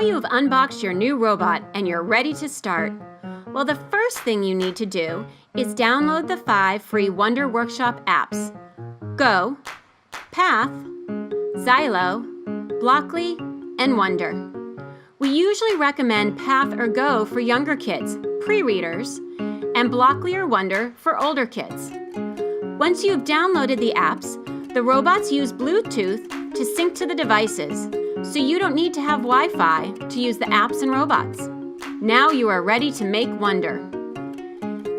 you've unboxed your new robot and you're ready to start. Well, the first thing you need to do is download the 5 free Wonder Workshop apps: Go, Path, Xylo, Blockly, and Wonder. We usually recommend Path or Go for younger kids, pre-readers, and Blockly or Wonder for older kids. Once you've downloaded the apps, the robots use Bluetooth to sync to the devices, so you don't need to have Wi-Fi to use the apps and robots. Now you are ready to make wonder.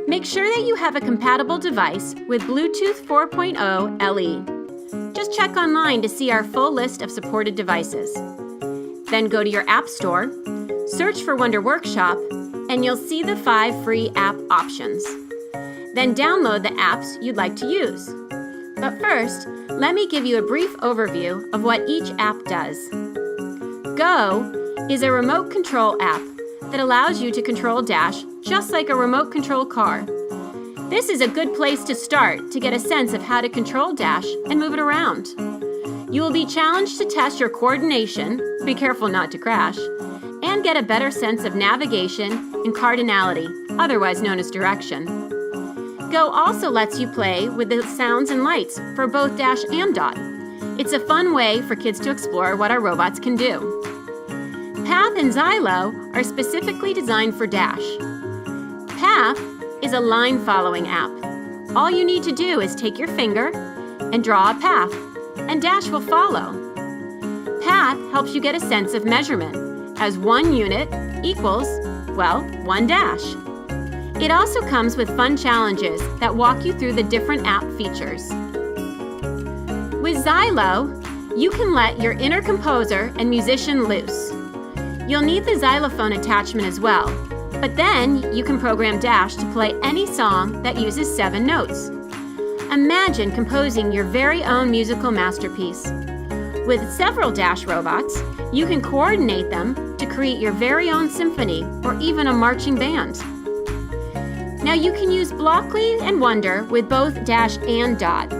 Make sure that you have a compatible device with Bluetooth 4.0 LE. Just check online to see our full list of supported devices. Then go to your app store, search for Wonder Workshop, and you'll see the 5 free app options. Then download the apps you'd like to use. But first, let me give you a brief overview of what each app does. Go is a remote control app that allows you to control Dash just like a remote control car. This is a good place to start to get a sense of how to control Dash and move it around. You will be challenged to test your coordination, be careful not to crash, and get a better sense of navigation and cardinality, otherwise known as direction. Go also lets you play with the sounds and lights for both Dash and Dot. It's a fun way for kids to explore what our robots can do. Path and Xylo are specifically designed for Dash. Path is a line-following app. All you need to do is take your finger and draw a path, and Dash will follow. Path helps you get a sense of measurement, as 1 unit equals, well, 1 dash. It also comes with fun challenges that walk you through the different app features. With Xylo, you can let your inner composer and musician loose. You'll need the xylophone attachment as well, but then you can program Dash to play any song that uses 7 notes. Imagine composing your very own musical masterpiece. With several Dash robots, you can coordinate them to create your very own symphony or even a marching band. Now you can use Blockly and Wonder with both Dash and Dot.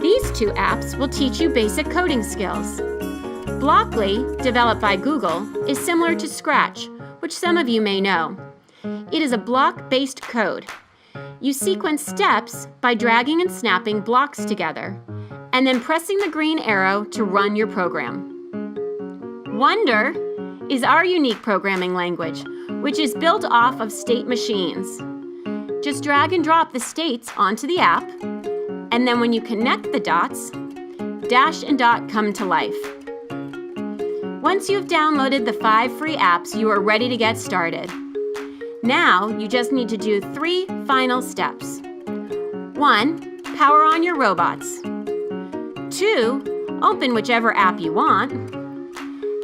These 2 apps will teach you basic coding skills. Blockly, developed by Google, is similar to Scratch, which some of you may know. It is a block-based code. You sequence steps by dragging and snapping blocks together, and then pressing the green arrow to run your program. Wonder is our unique programming language, which is built off of state machines. Just drag and drop the states onto the app, and then when you connect the dots, Dash and Dot come to life. Once you've downloaded the 5 free apps, you are ready to get started. Now, you just need to do 3 final steps. 1, power on your robots. 2, open whichever app you want.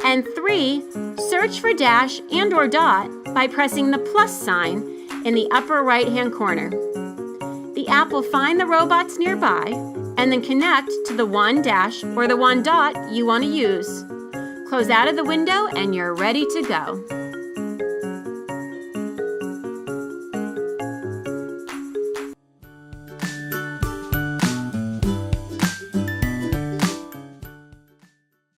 And 3, search for Dash and/or Dot by pressing the plus sign in the upper right-hand corner. The app will find the robots nearby and then connect to the 1 dash or the 1 dot you want to use. Close out of the window and you're ready to go.